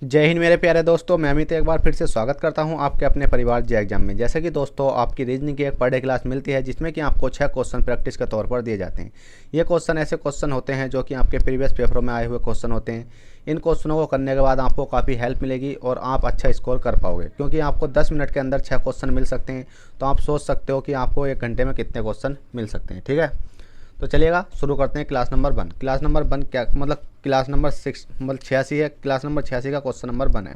जय हिंद मेरे प्यारे दोस्तों, मैं अमित एक बार फिर से स्वागत करता हूं आपके अपने परिवार जे एग्जाम में। जैसे कि दोस्तों आपकी रीजनिंग की एक पर डे क्लास मिलती है जिसमें कि आपको 6 क्वेश्चन प्रैक्टिस के तौर पर दिए जाते हैं। ये क्वेश्चन ऐसे क्वेश्चन होते हैं जो कि आपके प्रीवियस पेपरों में आए हुए क्वेश्चन होते हैं। इन क्वेश्चनों को करने के बाद आपको काफ़ी हेल्प मिलेगी और आप अच्छा स्कोर कर पाओगे, क्योंकि आपको 10 मिनट के अंदर 6 क्वेश्चन मिल सकते हैं। तो आप सोच सकते हो कि आपको 1 घंटे में कितने क्वेश्चन मिल सकते हैं। ठीक है, तो चलिएगा शुरू करते हैं। Class number 1। क्लास नंबर 1 क्या मतलब क्लास नंबर 6 मतलब 86 है। क्लास नंबर 86 का क्वेश्चन नंबर 1 है।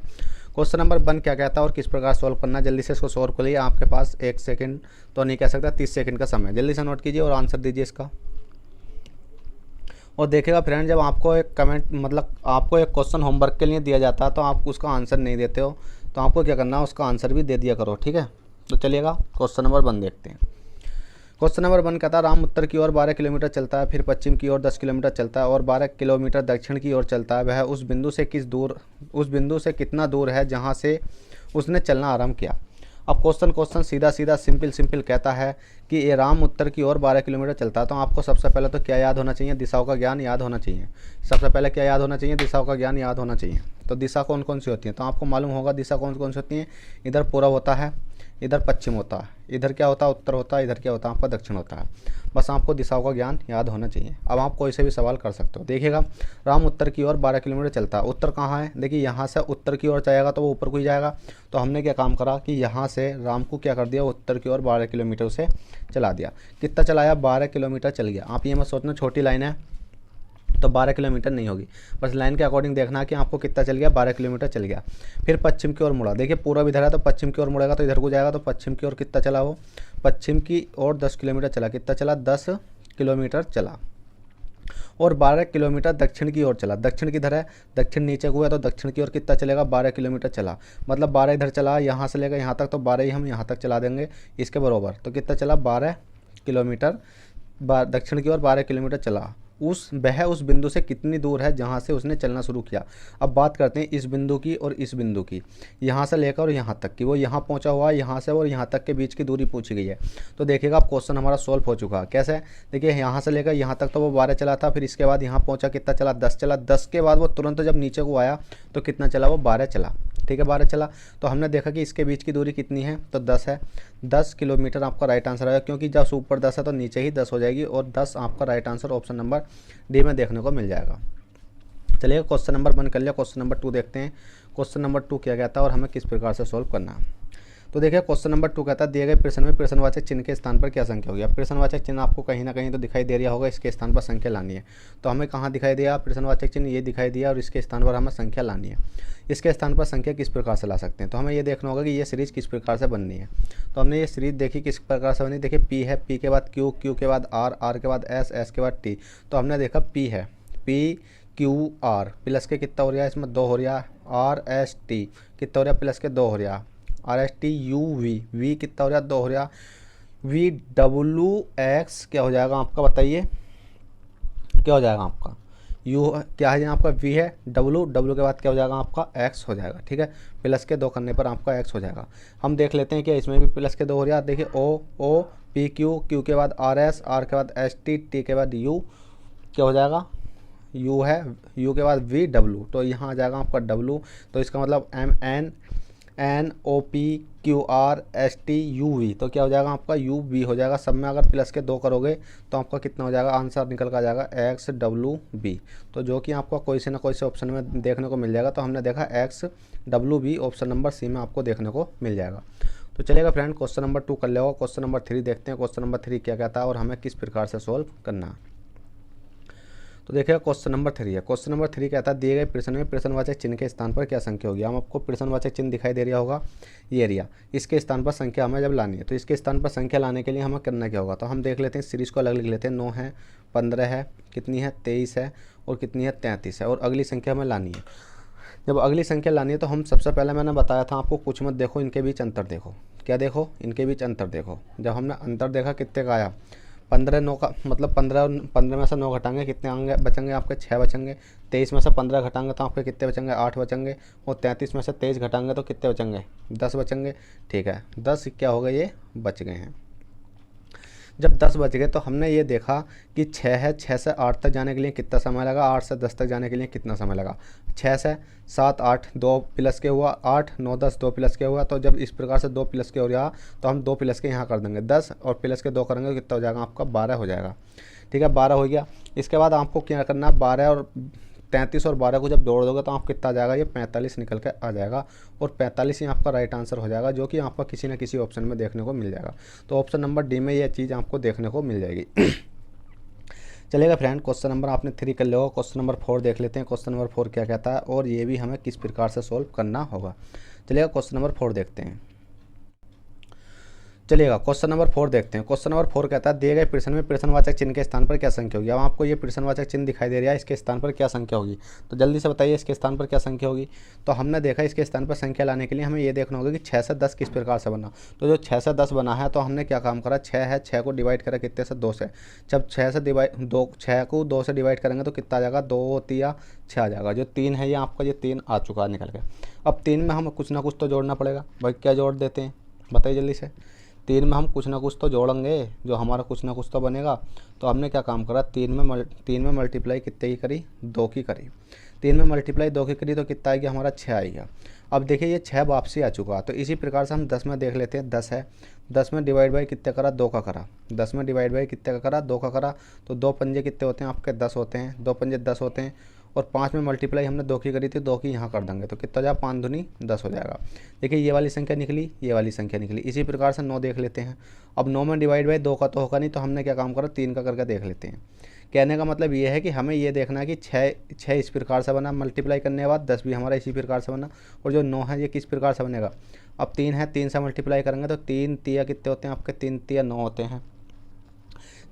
क्वेश्चन नंबर 1 क्या कहता है और किस प्रकार सॉल्व करना है, जल्दी से इसको सॉल्व करिए। आपके पास 1 सेकंड तो नहीं कह सकता, 30 सेकंड का समय, जल्दी से नोट कीजिए और आंसर दीजिए इसका। और देखिएगा फ्रेंड, जब आपको एक कमेंट मतलब आपको एक क्वेश्चन होमवर्क के लिए दिया जाता है तो आप उसका आंसर नहीं देते हो, तो आपको क्या करना है, उसका आंसर भी दे दिया करो। ठीक है, तो चलिएगा क्वेश्चन नंबर 1 देखते हैं। क्वेश्चन नंबर 1 कहता है, राम उत्तर की ओर 12 किलोमीटर चलता है, फिर पश्चिम की ओर 10 किलोमीटर चलता है और 12 किलोमीटर दक्षिण की ओर चलता है। वह उस बिंदु से कितना दूर है जहाँ से उसने चलना आरंभ किया। अब क्वेश्चन सीधा सीधा सिंपल कहता है कि ये राम उत्तर की ओर 12 किलोमीटर चलता है। तो आपको सबसे पहले तो क्या याद होना चाहिए, दिशाओं का ज्ञान याद होना चाहिए। सबसे पहले क्या याद होना चाहिए, दिशाओं का ज्ञान याद होना चाहिए। तो दिशा कौन कौन सी होती है, तो आपको मालूम होगा दिशा कौन कौन सी होती हैं। इधर पूर्व होता है, इधर पश्चिम होता है, इधर क्या होता है, उत्तर होता है, इधर क्या होता है, आपका दक्षिण होता है। बस आपको दिशाओं का ज्ञान याद होना चाहिए। अब आप कोई से भी सवाल कर सकते हो। देखिएगा, राम उत्तर की ओर 12 किलोमीटर चलता है। उत्तर कहाँ है, देखिए यहाँ से उत्तर की ओर जाएगा तो वो ऊपर को ही जाएगा। तो हमने क्या काम करा कि यहाँ से राम को क्या कर दिया, उत्तर की ओर 12 किलोमीटर से चला दिया। कितना चलाया, 12 किलोमीटर चल गया। आप ये मत सोचना छोटी लाइन है तो 12 किलोमीटर नहीं होगी, बस लाइन के अकॉर्डिंग देखना है कि आपको कितना चल गया, 12 किलोमीटर चल गया। फिर पश्चिम की ओर मुड़ा, देखिए पूर्व इधर है तो पश्चिम की ओर मुड़ेगा तो इधर को जाएगा। तो पश्चिम की ओर कितना चला, वो पश्चिम की ओर 10 किलोमीटर चला। कितना चला, 10 किलोमीटर चला। और 12 किलोमीटर दक्षिण की ओर चला। दक्षिण किधर है, दक्षिण नीचे को है तो दक्षिण की ओर कितना चलेगा, 12 किलोमीटर चला। मतलब 12 इधर चला, यहाँ से लेकर यहाँ तक, तो 12 ही हम यहाँ तक चला देंगे इसके बराबर। तो कितना चला, 12 किलोमीटर दक्षिण की ओर 12 किलोमीटर चला। वह उस बिंदु से कितनी दूर है जहाँ से उसने चलना शुरू किया। अब बात करते हैं इस बिंदु की और इस बिंदु की, यहाँ से लेकर और यहाँ तक की। वो यहाँ पहुँचा हुआ है, यहाँ से और यहाँ तक के बीच की दूरी पूछी गई है। तो देखिएगा अब क्वेश्चन हमारा सॉल्व हो चुका है। कैसे, देखिए यहाँ से लेकर यहाँ तक तो वो 12 चला था, फिर इसके बाद यहाँ पहुँचा, कितना चला, 10 चला। 10 के बाद वो तुरंत जब नीचे को आया तो कितना चला, वो 12 चला। ठीक है, 12 चला। तो हमने देखा कि इसके बीच की दूरी कितनी है, तो 10 है। 10 किलोमीटर आपका राइट आंसर आएगा, क्योंकि जब ऊपर 10 है तो नीचे ही 10 हो जाएगी। और 10 आपका right answer option number D में देखने को मिल जाएगा। चलिए क्वेश्चन नंबर 1 कर लिया। क्वेश्चन नंबर 2 देखते हैं। क्वेश्चन नंबर 2 क्या कहता है और हमें किस प्रकार से सॉल्व करना है। तो देखिए क्वेश्चन नंबर 2 कहता है, दिए गए प्रश्न में प्रश्नवाचक चिन्ह के स्थान पर क्या संख्या होगी। अब प्रश्नवाचक चिन्ह आपको कहीं ना कहीं तो दिखाई दे रहा होगा, इसके स्थान पर संख्या लानी है। तो हमें कहाँ दिखाई दिया प्रश्नवाचक चिन्ह, ये दिखाई दिया, और इसके स्थान पर हमें संख्या लानी है। इसके स्थान पर संख्या किस प्रकार से ला सकते हैं, तो हमें ये देखना होगा कि ये सीरीज किस प्रकार से बननी है। तो हमने ये सीरीज देखी किस प्रकार से बनी। देखिए पी है, पी के बाद क्यू, क्यू के बाद आर, आर के बाद एस, एस के बाद टी। तो हमने देखा पी है, पी क्यू आर, प्लस के कितना हो रहा है, इसमें 2 हो रहा है। आर एस टी कितना हो रहा है, प्लस के 2 हो रहा है। R S T U V, V कितना हो रहा है, 2 हो रहा है। वी डब्लू एक्स क्या हो जाएगा आपका, बताइए क्या हो जाएगा आपका। यू क्या है आपका, वी है, डब्लू, डब्लू के बाद क्या हो जाएगा आपका, एक्स हो जाएगा। ठीक है, प्लस के 2 करने पर आपका एक्स हो जाएगा। हम देख लेते हैं कि इसमें भी प्लस के 2 हो रहा है। देखिए ओ, ओ पी क्यू, क्यू के बाद आर एस, आर के बाद एस टी, टी के बाद यू क्या हो जाएगा, यू है, यू के बाद वी डब्लू, तो यहाँ आ जाएगा आपका डब्लू। तो इसका मतलब M N, N O P Q R S T U V, तो क्या हो जाएगा आपका, यू वी हो जाएगा। सब में अगर प्लस के 2 करोगे तो आपका कितना हो जाएगा, आंसर निकल कर आ जाएगा एक्स डब्लू बी। तो जो कि आपको कोई से ना कोई से ऑप्शन में देखने को मिल जाएगा। तो हमने देखा X W B, option number C में आपको देखने को मिल जाएगा। तो चलेगा फ्रेंड, क्वेश्चन नंबर 2 कर लेगा। क्वेश्चन नंबर 3 देखते हैं। क्वेश्चन नंबर 3 क्या कहता है और हमें किस प्रकार से सॉल्व करना है। तो देखिए क्वेश्चन नंबर 3 है। क्वेश्चन नंबर 3 कहता है, दिए गए प्रश्न में प्रश्नवाचक चिन्ह के स्थान पर क्या संख्या होगी। हम आपको प्रश्नवाचक चिन्ह दिखाई दे रहा होगा, ये एरिया, इसके स्थान पर संख्या हमें जब लानी है। तो इसके स्थान पर संख्या लाने के लिए हमें करना क्या होगा, तो हम देख लेते हैं, सीरीज़ को अलग लिख लेते हैं। 9 है, 15 है, कितनी है, 23 है, और कितनी है, 33 है। और अगली संख्या हमें लानी है। जब अगली संख्या लानी है तो हम सबसे पहले मैंने बताया था आपको, कुछ मत देखो, इनके बीच अंतर देखो। क्या देखो, इनके बीच अंतर देखो। जब हमने अंतर देखा कितने का आया, 15 9 का मतलब 15 में से 9 घटाएंगे कितने आएंगे, बचेंगे आपके 6 बचेंगे। 23 में से 15 घटाएंगे तो आपके कितने बचेंगे, 8 बचेंगे। और 33 में से 23 घटाएंगे तो कितने बचेंगे, 10 बचेंगे। ठीक है, 10 क्या हो गए, ये बच गए हैं। जब 10 बज गए तो हमने ये देखा कि 6 है, 6 से 8 तक जाने के लिए कितना समय लगा, 8 से 10 तक जाने के लिए कितना समय लगा, 6 से 7 8 2 प्लस के हुआ 8 9 10 2 प्लस के हुआ। तो जब इस प्रकार से 2 प्लस के हो रहा तो हम 2 प्लस के यहाँ कर देंगे 10 और प्लस के 2 करेंगे तो कितना हो जाएगा आपका 12 हो जाएगा। ठीक है, 12 हो गया। इसके बाद आपको क्या करना है, 12 और 33 और 12 को जब जोड़ दोगे तो आप कितना आ जाएगा, ये 45 निकल के आ जाएगा और 45 ही आपका राइट आंसर हो जाएगा, जो कि आपका किसी न किसी ऑप्शन में देखने को मिल जाएगा। तो ऑप्शन नंबर डी में ये चीज़ आपको देखने को मिल जाएगी। चलेगा फ्रेंड, क्वेश्चन नंबर आपने 3 कर लिया होगा। क्वेश्चन नंबर 4 देख लेते हैं, क्वेश्चन नंबर 4 क्या कहता है और ये भी हमें किस प्रकार से सोल्व करना होगा। चलिएगा क्वेश्चन नंबर 4 देखते हैं। चलिएगा क्वेश्चन नंबर 4 देखते हैं। क्वेश्चन नंबर 4 कहता है दिए गए प्रश्न में प्रश्नवाचक चिन्ह के स्थान पर क्या संख्या होगी। अब आपको ये प्रश्नवाचक चिन्ह दिखाई दे रहा है, इसके स्थान पर क्या संख्या होगी, तो जल्दी से बताइए इसके स्थान पर क्या संख्या होगी। तो हमने देखा इसके स्थान पर संख्या लाने के लिए हमें ये देखना होगा कि 6 से 10 किस प्रकार से बना। तो जो 6 से 10 बना है तो हमने क्या काम करा, 6 है, 6 को डिवाइड करा कितने से, 2 से। जब 6 को 2 से डिवाइड करेंगे तो कितना आ जाएगा, 2 3 6 आ जाएगा। जो 3 है ये आपका ये 3 आ चुका है निकल के। अब 3 में हम कुछ ना कुछ तो जोड़ना पड़ेगा भाई, क्या जोड़ देते हैं बताइए जल्दी से। 3 में हम कुछ ना कुछ तो जोड़ेंगे, जो हमारा कुछ ना कुछ तो बनेगा। तो हमने क्या काम करा, 3 में मल्टीप्लाई कितने की करी, 2 की करी। 3 में मल्टीप्लाई 2 की करी तो कितना आएगा हमारा, 6 आएगा। अब देखिए ये 6 वापसी आ चुका। तो इसी प्रकार से हम 10 में देख लेते हैं। 10 है, 10 में डिवाइड बाई कितने करा, 2 का करा। 10 में डिवाइड बाई कितने का करा, 2 का करा। तो 2 पंजे कितने होते हैं आपके, 10 होते हैं। 2 पंजे 10 होते हैं और 5 में मल्टीप्लाई हमने 2 की करी थी, 2 की यहाँ कर देंगे तो कितना हो जाएगा, 5 दूनी 10 हो जाएगा। देखिए ये वाली संख्या निकली, ये वाली संख्या निकली। इसी प्रकार से 9 देख लेते हैं। अब 9 में डिवाइड बाई 2 का तो होगा नहीं, तो हमने क्या काम करा, 3 का करके देख लेते हैं। कहने का मतलब ये है कि हमें ये देखना है कि 6 इस प्रकार से बना, मल्टीप्लाई करने के बाद 10 भी हमारा इसी प्रकार से बना, और जो 9 है ये किस प्रकार से बनेगा। अब 3 है, 3 से मल्टीप्लाई करेंगे तो 3 तिया कितने होते हैं आपके, 3 तिया 9 होते हैं।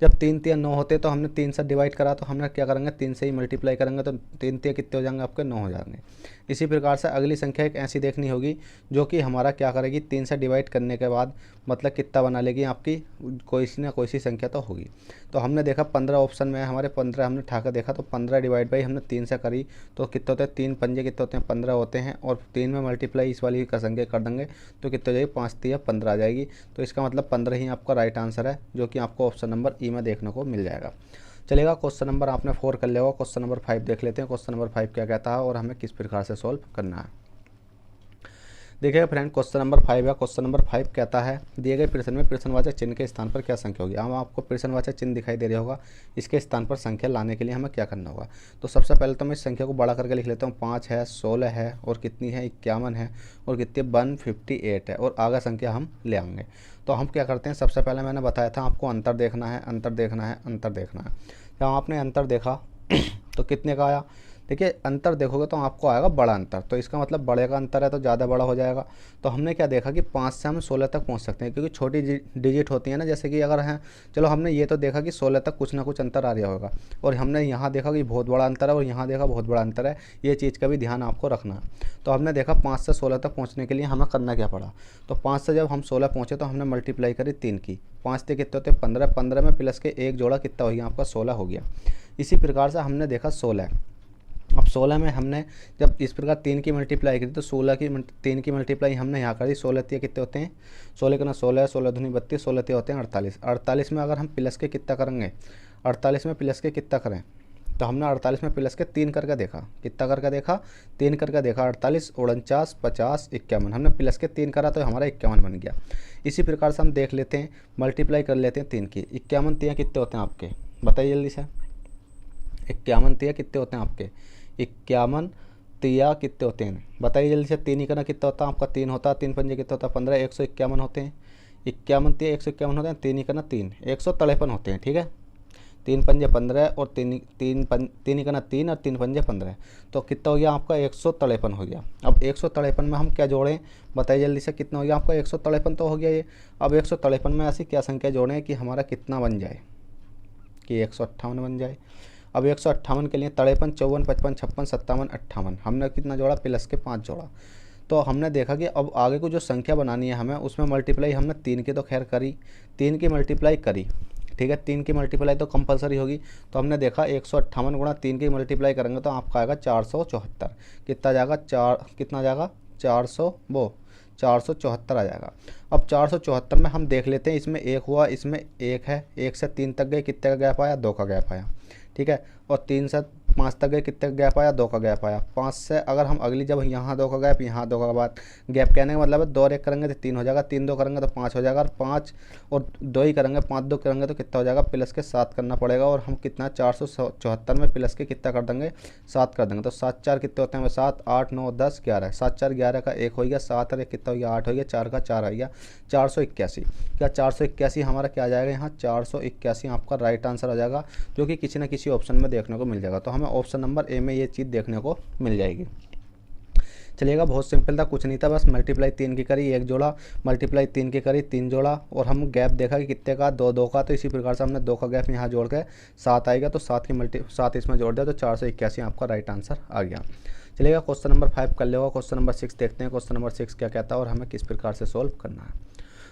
जब 3 तिया 9 होते तो हमने 3 से डिवाइड करा, तो हमने क्या करेंगे, 3 से ही मल्टीप्लाई करेंगे तो 3 तिया कितने हो जाएंगे आपके, 9 हो जाएंगे। इसी प्रकार से अगली संख्या एक ऐसी देखनी होगी जो कि हमारा क्या करेगी, 3 से डिवाइड करने के बाद मतलब कितना बना लेगी आपकी, कोई सी ना कोई सी संख्या तो होगी। तो हमने देखा 15 ऑप्शन में हमारे 15 हमने उठा कर देखा, तो 15 डिवाइड बाई हमने 3 से करी तो कितने होते हैं, 3 पंजे कितने होते हैं, 15 होते हैं। और 3 में मल्टीप्लाई इस वाली का संख्या कर देंगे तो कितने हो जाएगी, 5 तिया 15 आ जाएगी। तो इसका मतलब 15 ही आपका राइट आंसर है, जो कि आपको ऑप्शन नंबर ई में देखने को मिल जाएगा। चलेगा क्वेश्चन नंबर आपने 4 कर लिया होगा। क्वेश्चन नंबर 5 देख लेते हैं। क्वेश्चन नंबर 5 क्या कहता है और हमें किस प्रकार से सॉल्व करना है। देखिएगा फ्रेंड, क्वेश्चन नंबर 5 है। क्वेश्चन नंबर 5 कहता है दिए गए प्रश्न में प्रश्नवाचक चिन्ह के स्थान पर क्या संख्या होगी। हम आपको प्रश्नवाचक चिन्ह दिखाई दे रहा होगा, इसके स्थान पर संख्या लाने के लिए हमें क्या करना होगा। तो सबसे पहले तो मैं इस संख्या को बड़ा करके लिख लेता हूँ। 5 है, 16 है और कितनी है, 51 है और कितनी 158 है, और आगे संख्या हम ले आएंगे। तो हम क्या करते हैं, सबसे पहले मैंने बताया था आपको अंतर देखना है, अंतर देखना है, अंतर देखना है। जब आपने अंतर देखा तो कितने का आया, देखिए अंतर देखोगे तो आपको आएगा बड़ा अंतर। तो इसका मतलब बड़े का अंतर है तो ज़्यादा बड़ा हो जाएगा। तो हमने क्या देखा कि 5 से हम 16 तक पहुंच सकते हैं, क्योंकि छोटी डिजिट होती है ना, जैसे कि अगर हैं, चलो हमने ये तो देखा कि 16 तक कुछ ना कुछ अंतर आ रहा होगा, और हमने यहाँ देखा कि बहुत बड़ा अंतर है और यहाँ देखा बहुत बड़ा अंतर है। ये चीज़ का भी ध्यान आपको रखना है। तो हमने देखा 5 से 16 तक पहुँचने के लिए हमें करना क्या पड़ा। तो 5 से जब हम 16 पहुँचे तो हमने मल्टीप्लाई करी 3 की। 5 से कितने होते, 15, 15 में प्लस के एक जोड़ा कितना हो गया आपका, 16 हो गया। इसी प्रकार से हमने देखा 16। अब 16 में हमने जब इस प्रकार 3 की मल्टीप्लाई करी तो 3 की मल्टीप्लाई हमने यहाँ करी। 16 तिया कितने होते हैं, 16 का ना 16, 16 दूनी 32, 16 तिया होते हैं 48। 48 में अगर हम प्लस के कितना करेंगे, 48 में प्लस के कितना करें, तो हमने 48 में प्लस के 3 करके देखा। कितना करके देखा, 3 करके देखा। 48, 49, 50, 51, हमने प्लस के 3 करा तो हमारा 51 बन गया। इसी प्रकार से हम देख लेते हैं, मल्टीप्लाई कर लेते हैं 3 की। 51 तिया कितने होते हैं आपके, बताइए जल्दी से। 51 तिया कितने होते हैं आपके, 51 तिया कितने होते हैं, बताइए जल्दी से। 3 ही करना कितना होता है आपका, 3 होता है। 3 पंजे कितना होता है, 15, 151 होते हैं। 51 तिया 151 होते हैं। 3 ही करना 3, 153 होते हैं। ठीक है, 3 पंजे 15 और 3 ही करना 3 और 3 पंजे 15, तो कितना हो गया आपका, 153 हो गया। अब 153 में हम क्या जोड़ें, बताइए जल्दी से। कितना हो गया आपका, 153 तो हो गया ये। अब 153 में ऐसी क्या संख्या जोड़ें कि हमारा कितना बन जाए, कि 158 बन जाए। अब 158 के लिए 53, 54, 55, 56, 57, 58 हमने कितना जोड़ा, प्लस के 5 जोड़ा। तो हमने देखा कि अब आगे को जो संख्या बनानी है हमें, उसमें मल्टीप्लाई हमने 3 की तो खैर करी, 3 की मल्टीप्लाई करी। ठीक है, 3 की मल्टीप्लाई तो कंपलसरी होगी। तो हमने देखा 158 गुणा 3 की मल्टीप्लाई करेंगे तो आपका आएगा 474। कितना जाएगा, कितना जाएगा 400, 474 आ जाएगा। अब 474 में हम देख लेते हैं, इसमें एक हुआ, इसमें एक है, 1 से 3 तक गए, कितने का गैप आया, 2 का गैप आया, ठीक है। और 3 से 5 तक गए, कितने का गैप आया, 2 का गैप आया। 5 से अगर हम अगली, जब यहाँ 2 का गैप, यहाँ 2 का बाद गैप, कहने का मतलब है 2 और 1 करेंगे तो 3 हो जाएगा, 3 2 करेंगे तो 5 हो जाएगा, और 5 और 2 ही करेंगे, 5 2 करेंगे तो कितना हो जाएगा, प्लस के 7 करना पड़ेगा। और हम कितना 474 में प्लस के कितना कर देंगे, 7 कर देंगे। तो 7 4 कितने होते हैं, 7 8 9 10 11, 7 4 11 का 1 हो गया, 7 और 1 कितना हो गया, 8 हो गया, 4 का 4 आ गया, 481। क्या 481 हमारा क्या आ जाएगा, यहाँ 481 आपका राइट आंसर आ जाएगा, जो कि किसी न किसी ऑप्शन में देखने को मिल जाएगा। तो हमें ऑप्शन नंबर ए में ये चीज़ देखने को मिल जाएगी। चलिएगा, बहुत सिंपल था, कुछ नहीं था, बस मल्टीप्लाई 3 की करी, 1 जोड़ा, मल्टीप्लाई 3 की करी, 3 जोड़ा, और हम गैप देखा कि कितने का, 2 2 का। तो इसी प्रकार से हमने 2 का गैप यहाँ जोड़ के 7 आएगा, तो 7 इसमें जोड़ दिया, तो 481 आपका राइट आंसर आ गया। चलिएगा, क्वेश्चन नंबर 5 कर लेगा। क्वेश्चन नंबर 6 देखते हैं, क्वेश्चन नंबर 6 क्या कहता है और हमें किस प्रकार से सोल्व करना है।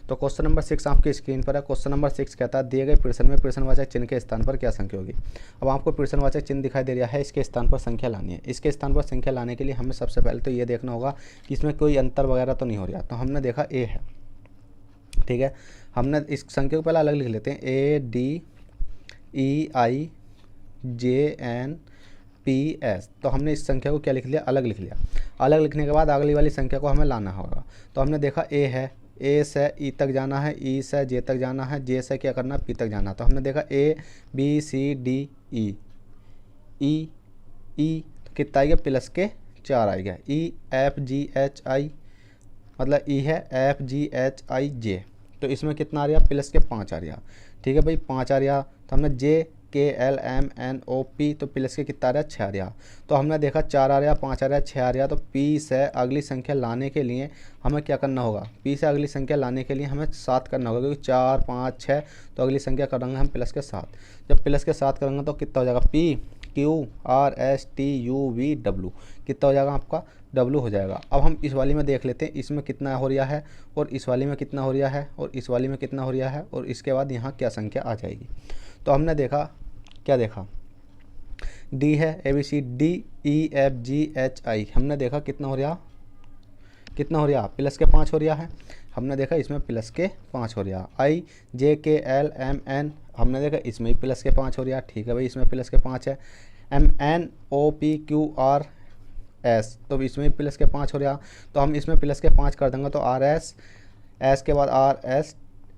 तो क्वेश्चन नंबर 6 आपकी स्क्रीन पर है। क्वेश्चन नंबर 6 कहता है, दिए गए प्रश्न में प्रश्नवाचक चिन्ह के स्थान पर क्या संख्या होगी। अब आपको प्रश्नवाचक चिन्ह दिखाई दे रहा है, इसके स्थान पर संख्या लानी है। इसके स्थान पर संख्या लाने के लिए हमें सबसे पहले तो ये देखना होगा कि इसमें कोई अंतर वगैरह तो नहीं हो रहा। तो हमने देखा ए है, ठीक है, हमने इस संख्या को पहले अलग लिख लेते हैं, ADEIJNPS। तो हमने इस संख्या को क्या लिख लिया, अलग लिख लिया। अलग लिखने के बाद अगली वाली संख्या को हमें लाना होगा। तो हमने देखा ए है, ए से ई तक जाना है, ई से जे तक जाना है, जे से क्या करना है, पी तक जाना है। तो हमने देखा ABCDE, ई कितना आएगा, प्लस के 4 आएगा। EFGHI, मतलब ई है, FGHIJ, तो इसमें कितना आ रहा, प्लस के 5 आ रहा, ठीक है भाई, 5 आ रहा। तो हमने JKLMNOP, तो प्लस के कितना आ रहा, 6 आ रहा। तो हमने देखा 4 आ रहा, 5 आ रहा, 6 आ रहा। तो P से अगली संख्या लाने के लिए हमें क्या करना होगा, P से अगली संख्या लाने के लिए हमें 7 करना होगा, क्योंकि 4 5 6, तो अगली संख्या करेंगे हम प्लस के 7। जब प्लस के 7 करेंगे तो कितना हो जाएगा, PQRSTUVW, कितना हो जाएगा आपका, W हो जाएगा। अब हम इस वाली में देख लेते हैं, इसमें कितना हो रहा है, और इस वाली में कितना हो रहा है, और इस वाली में कितना हो रहा है, और इसके बाद यहाँ क्या संख्या आ जाएगी। तो हमने देखा, क्या देखा, D है, ABCDEFGHI, हमने देखा कितना हो रहा, कितना हो रहा, प्लस के 5 हो रहा है। हमने देखा इसमें प्लस के 5 हो रहा। IJKLMN, हमने देखा इसमें प्लस के 5 हो रहा, ठीक है भाई, इसमें प्लस के 5 है। MNOPQRS, तो इसमें प्लस के 5 हो रहा। तो हम इसमें प्लस के 5 कर देंगे, तो RS, S के बाद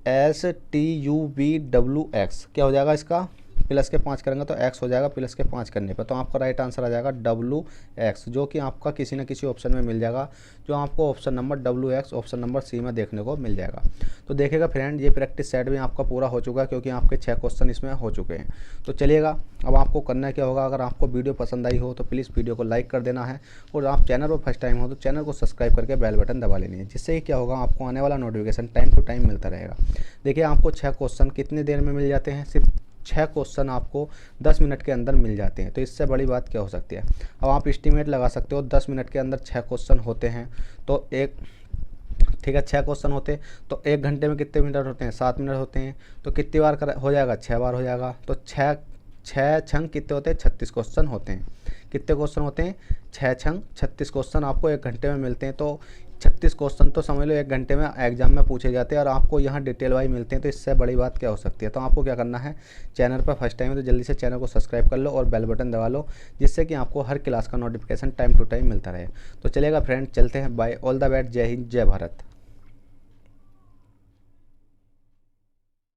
RSSTUVWX, क्या हो जाएगा, इसका प्लस के 5 करेंगे तो x हो जाएगा प्लस के 5 करने पर। तो आपका राइट आंसर आ जाएगा WX, जो कि आपका किसी न किसी ऑप्शन में मिल जाएगा, जो आपको option number WX, option number C में देखने को मिल जाएगा। तो देखिएगा फ्रेंड, ये प्रैक्टिस सेट भी आपका पूरा हो चुका है, क्योंकि आपके 6 क्वेश्चन इसमें हो चुके हैं। तो चलिएगा, अब आपको करना क्या होगा, अगर आपको वीडियो पसंद आई हो तो प्लीज़ वीडियो को लाइक कर देना है, और आप चैनल पर फर्स्ट टाइम हो तो चैनल को सब्सक्राइब करके बेल बटन दबा लेनी है, जिससे क्या होगा, आपको आने वाला नोटिफिकेशन टाइम टू टाइम मिलता रहेगा। देखिए, आपको 6 क्वेश्चन कितनी देर में मिल जाते हैं, सिर्फ 6 क्वेश्चन आपको 10 मिनट के अंदर मिल जाते हैं। तो इससे बड़ी बात क्या हो सकती है। अब आप एस्टीमेट लगा सकते हो, 10 मिनट के अंदर 6 क्वेश्चन होते हैं, तो ठीक है, 6 क्वेश्चन होते तो 1 घंटे में कितने मिनट होते हैं, 7 मिनट होते हैं। तो कितनी बार हो जाएगा, 6 बार हो जाएगा। तो 6 छंग कितने होते हैं, 36 क्वेश्चन होते हैं। कितने क्वेश्चन होते हैं, 6 छंग 36 क्वेश्चन आपको 1 घंटे में मिलते हैं। तो 36 क्वेश्चन तो समझ लो 1 घंटे में एग्जाम में पूछे जाते हैं, और आपको यहाँ डिटेल वाइज मिलते हैं। तो इससे बड़ी बात क्या हो सकती है। तो आपको क्या करना है, चैनल पर फर्स्ट टाइम है तो जल्दी से चैनल को सब्सक्राइब कर लो और बेल बटन दबा लो, जिससे कि आपको हर क्लास का नोटिफिकेशन टाइम टू टाइम मिलता रहे। तो चलेगा फ्रेंड, चलते हैं, बाय, ऑल द बेस्ट, जय हिंद, जय भारत।